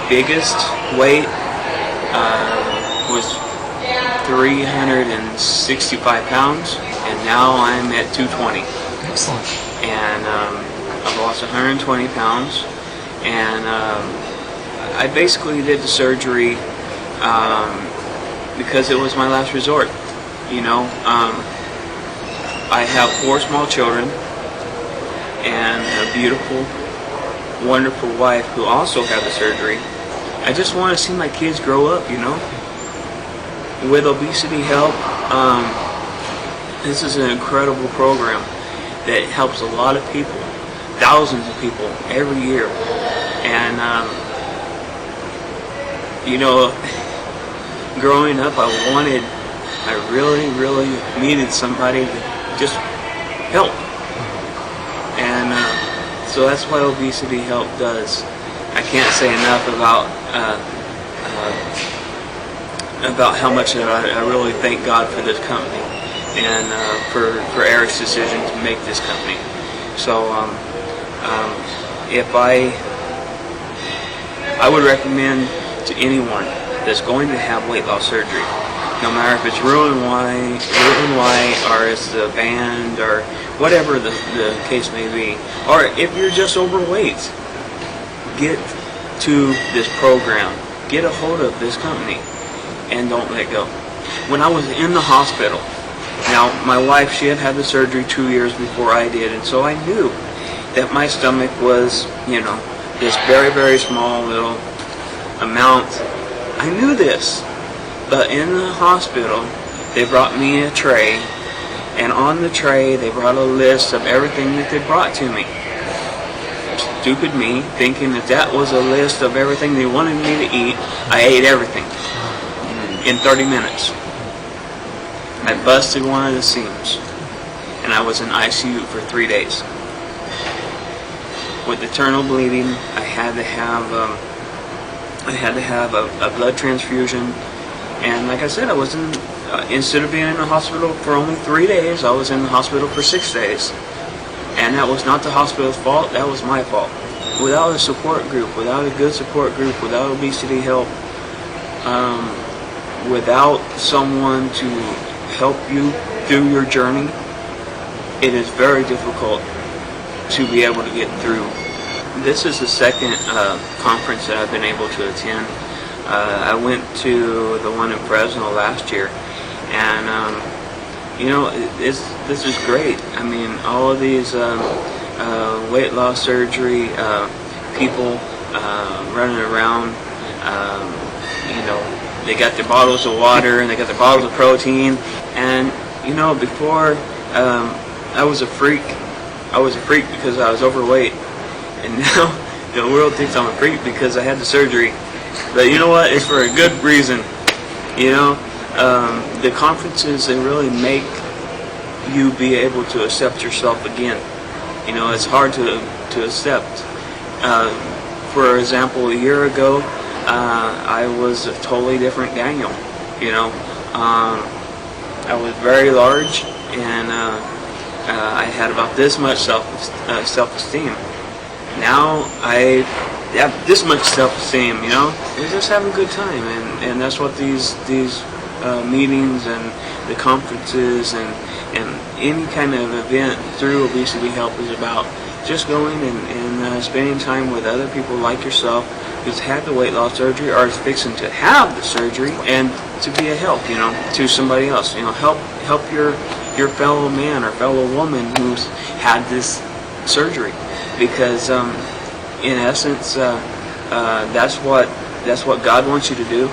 biggest weight was 365 pounds, and now I'm at 220. Excellent. And I've lost 120 pounds, and I basically did the surgery because it was my last resort. I have 4 small children and a beautiful, wonderful wife who also had the surgery. I just want to see my kids grow up, With Obesity Help, this is an incredible program that helps a lot of people, thousands of people every year. And, growing up, I really, really needed somebody to just help. And so that's what Obesity Help does. I can't say enough about how much I really thank God for this company and for Eric's decision to make this company. So if I would recommend to anyone that's going to have weight loss surgery, no matter if it's Roux-en-Y, or it's the band, or whatever the case may be, or if you're just overweight, get to this program, get a hold of this company, and don't let go. When I was in the hospital, now my wife, she had had the surgery 2 years before I did, and so I knew that my stomach was, this very, very small little amount. I knew this. But in the hospital, they brought me a tray, and on the tray they brought a list of everything that they brought to me. Stupid me, thinking that was a list of everything they wanted me to eat. I ate everything in 30 minutes. I busted one of the seams, and I was in ICU for 3 days. With internal bleeding, I had to have a blood transfusion. And like I said, I was instead of being in the hospital for only 3 days, I was in the hospital for 6 days. And that was not the hospital's fault, that was my fault. Without a support group, without a good support group, without Obesity Help, without someone to help you through your journey, it is very difficult to be able to get through. This is the second conference that I've been able to attend. I went to the one in Fresno last year, and this is great. I mean, all of these weight loss surgery people running around, they got their bottles of water and they got their bottles of protein, and before I was a freak. I was a freak because I was overweight, and now the world thinks I'm a freak because I had the surgery. But you know what? It's for a good reason. The conferences, they really make you be able to accept yourself again. It's hard to accept. For example, a year ago, I was a totally different Daniel. I was very large, and I had about this much self-esteem. Now I have this much self-esteem. We're just having a good time, and that's what these meetings and the conferences and any kind of event through Obesity Help is about. Just going and spending time with other people like yourself who's had the weight loss surgery or is fixing to have the surgery, and to be a help, to somebody else. Help your fellow man or fellow woman who's had this surgery, because in essence, that's what God wants you to do.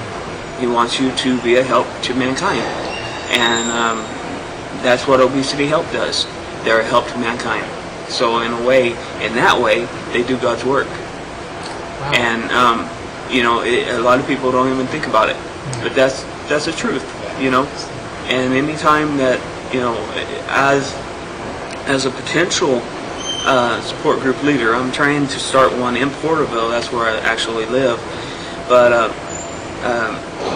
He wants you to be a help to mankind, and that's what Obesity Help does. They're a help to mankind. So in that way, they do God's work. Wow. And a lot of people don't even think about it, but that's the truth. And anytime that as a potential support group leader, I'm trying to start one in Porterville. That's where I actually live. But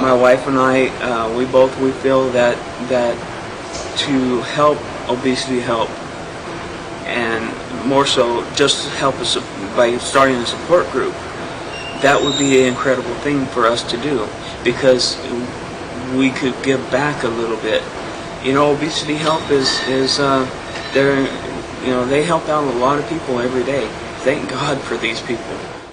my wife and I, we feel that to help Obesity Help, and more so just help us by starting a support group, that would be an incredible thing for us to do, because we could give back a little bit. Obesity Help is they're they help out a lot of people every day. Thank God for these people.